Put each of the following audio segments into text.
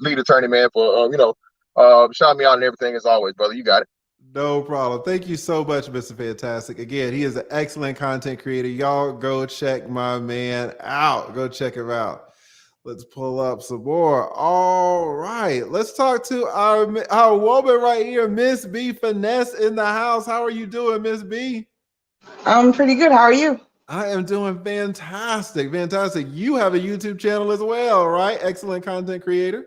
lead attorney, man, for shouting me out and everything as always, brother. You got it. No problem. Thank you so much, Mr. Fantastic. Again, he is an excellent content creator. Y'all go check my man out. Go check him out. Let's pull up some more. All right. Let's talk to our woman right here, Miss B Finesse in the house. How are you doing, Miss B? I'm pretty good. How are you? I am doing fantastic. Fantastic. You have a YouTube channel as well, right? Excellent content creator.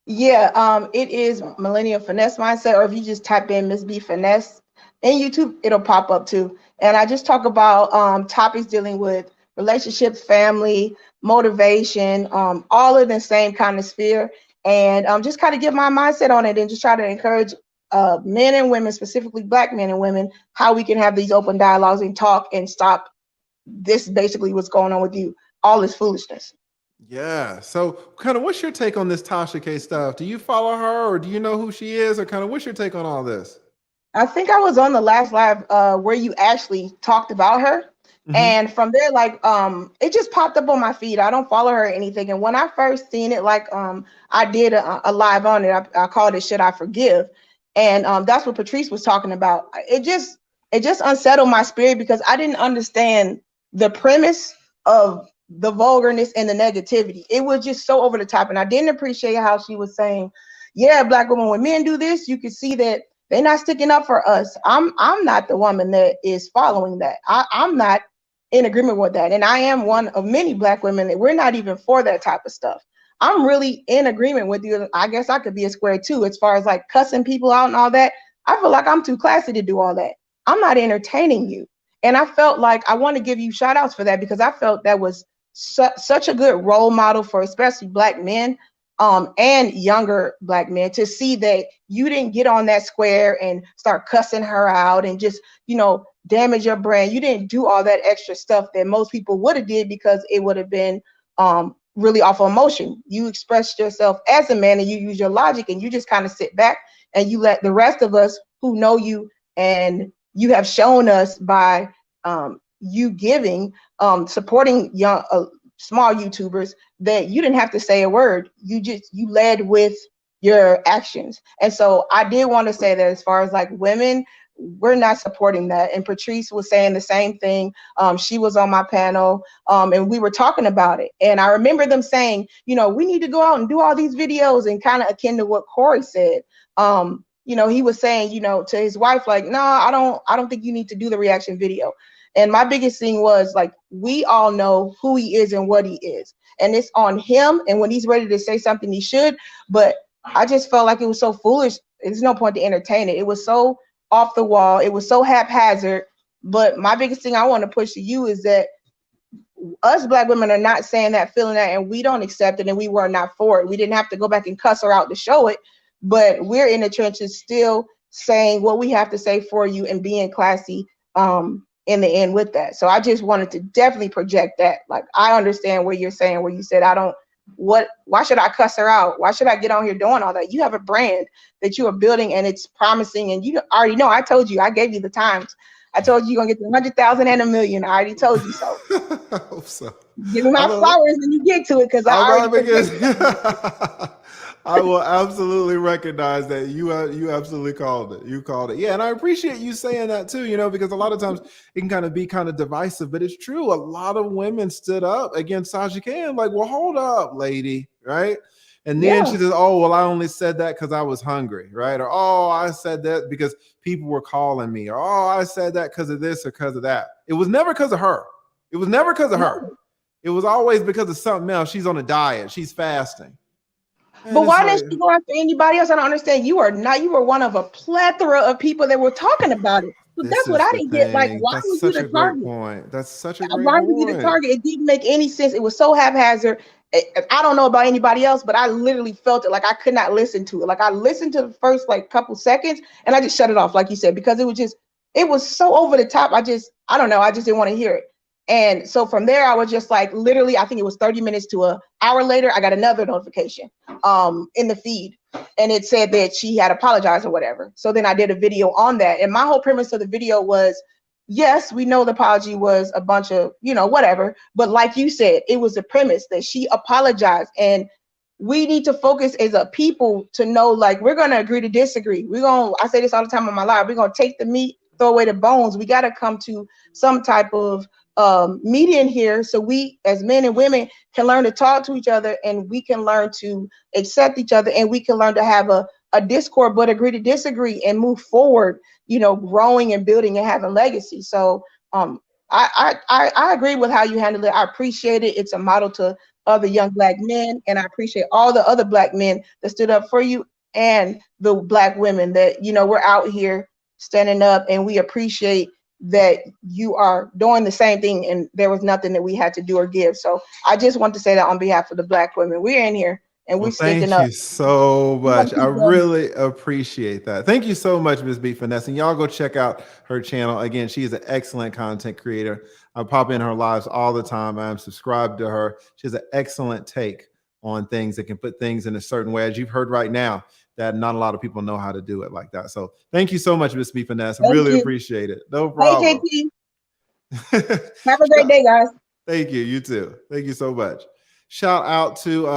Yeah, it is Millennial Finesse Mindset, or if you just type in Miss B Finesse in YouTube, it'll pop up too. And I just talk about topics dealing with relationships, family, motivation, all in the same kind of sphere. And just kind of give my mindset on it and just try to encourage men and women, specifically Black men and women, how we can have these open dialogues and talk and stop this basically what's going on with you, all this foolishness. Yeah. So kind of what's your take on this Tasha K stuff? Do you follow her or do you know who she is, or kind of what's your take on all this? I think I was on the last live where you actually talked about her. Mm-hmm. And from there, like, it just popped up on my feed. I don't follow her or anything. And when I first seen it, like, I did a live on it. I called it Should I Forgive? And that's what Patrice was talking about. It just unsettled my spirit because I didn't understand the premise of the vulgarness and the negativity. It was just so over the top. And I didn't appreciate how she was saying, yeah, Black women, when men do this, you can see that they're not sticking up for us. I'm not the woman that is following that. I'm not in agreement with that. And I am one of many Black women that we're not even for that type of stuff. I'm really in agreement with you. I guess I could be a square too, as far as like cussing people out and all that. I feel like I'm too classy to do all that. I'm not entertaining you. And I felt like I want to give you shout outs for that because I felt that was such a good role model for especially Black men and younger Black men to see that you didn't get on that square and start cussing her out and just, damage your brand. You didn't do all that extra stuff that most people would have did because it would have been really off of emotion. You expressed yourself as a man and you use your logic and you just kind of sit back and you let the rest of us who know you and you have shown us by you giving, supporting young, small YouTubers that you didn't have to say a word. You led with your actions. And so I did want to say that as far as like women, we're not supporting that. And Patrice was saying the same thing. She was on my panel and we were talking about it. And I remember them saying, we need to go out and do all these videos, and kind of akin to what Corey said. He was saying, to his wife, like, no, I don't think you need to do the reaction video. And my biggest thing was like, we all know who he is and what he is. And it's on him. And when he's ready to say something, he should. But I just felt like it was so foolish. There's no point to entertain it. It was so off the wall. It was so haphazard. But my biggest thing I want to push to you is that us Black women are not saying that, feeling that, and we don't accept it, and we were not for it. We didn't have to go back and cuss her out to show it. But we're in the trenches still saying what we have to say for you and being classy in the end with that. So I just wanted to definitely project that. Like, I understand what you're saying, where you said, why should I cuss her out? Why should I get on here doing all that? You have a brand that you are building and it's promising. And you already know, I told you, I gave you the times. I told you you're gonna get the 100,000 and 1 million. I already told you so. I hope so. Give me my flowers when you get to it, because I will absolutely recognize that you absolutely called it. You called it. Yeah, and I appreciate you saying that too, because a lot of times it can kind of be kind of divisive, but it's true. A lot of women stood up against Tasha K. I'm like, well, hold up, lady, right? And then she says, oh, well, I only said that because I was hungry, right? Or, oh, I said that because people were calling me. Or, oh, I said that because of this or because of that. It was never because of her. It was never because of her. It was always because of something else. She's on a diet. She's fasting. But why didn't she go after anybody else? I don't understand. You were one of a plethora of people that were talking about it. So that's what I didn't get. Like, why was you the target? That's such a great point. Why was you the target? It didn't make any sense. It was so haphazard. I don't know about anybody else, but I literally felt it like I could not listen to it. Like, I listened to the first couple seconds and I just shut it off, like you said, because it was so over the top. I don't know. I just didn't want to hear it. And so from there, I was just like, literally, I think it was 30 minutes to an hour later, I got another notification in the feed. And it said that she had apologized or whatever. So then I did a video on that. And my whole premise of the video was, yes, we know the apology was a bunch of, whatever. But like you said, it was the premise that she apologized. And we need to focus as a people to know, like, we're going to agree to disagree. I say this all the time on my live, we're going to take the meat, throw away the bones. We got to come to some type of median here, so we as men and women can learn to talk to each other, and we can learn to accept each other, and we can learn to have a discord, but agree to disagree and move forward, growing and building and having legacy. So I agree with how you handle it. I appreciate it. It's a model to other young Black men, and I appreciate all the other Black men that stood up for you, and the Black women that, we're out here standing up, and we appreciate that you are doing the same thing, and there was nothing that we had to do or give. So I just want to say that on behalf of the Black women. We're in here and we're sticking up. Thank you so much. I really appreciate that. Thank you so much, Ms. B Finesse. And y'all go check out her channel. Again, she is an excellent content creator. I pop in her lives all the time. I'm subscribed to her. She has an excellent take on things that can put things in a certain way. As you've heard right now, that not a lot of people know how to do it like that. So thank you so much, Ms. B Finesse. I really appreciate it. No problem. Hey, JP. Have a great day, guys. Thank you. You too. Thank you so much. Shout out to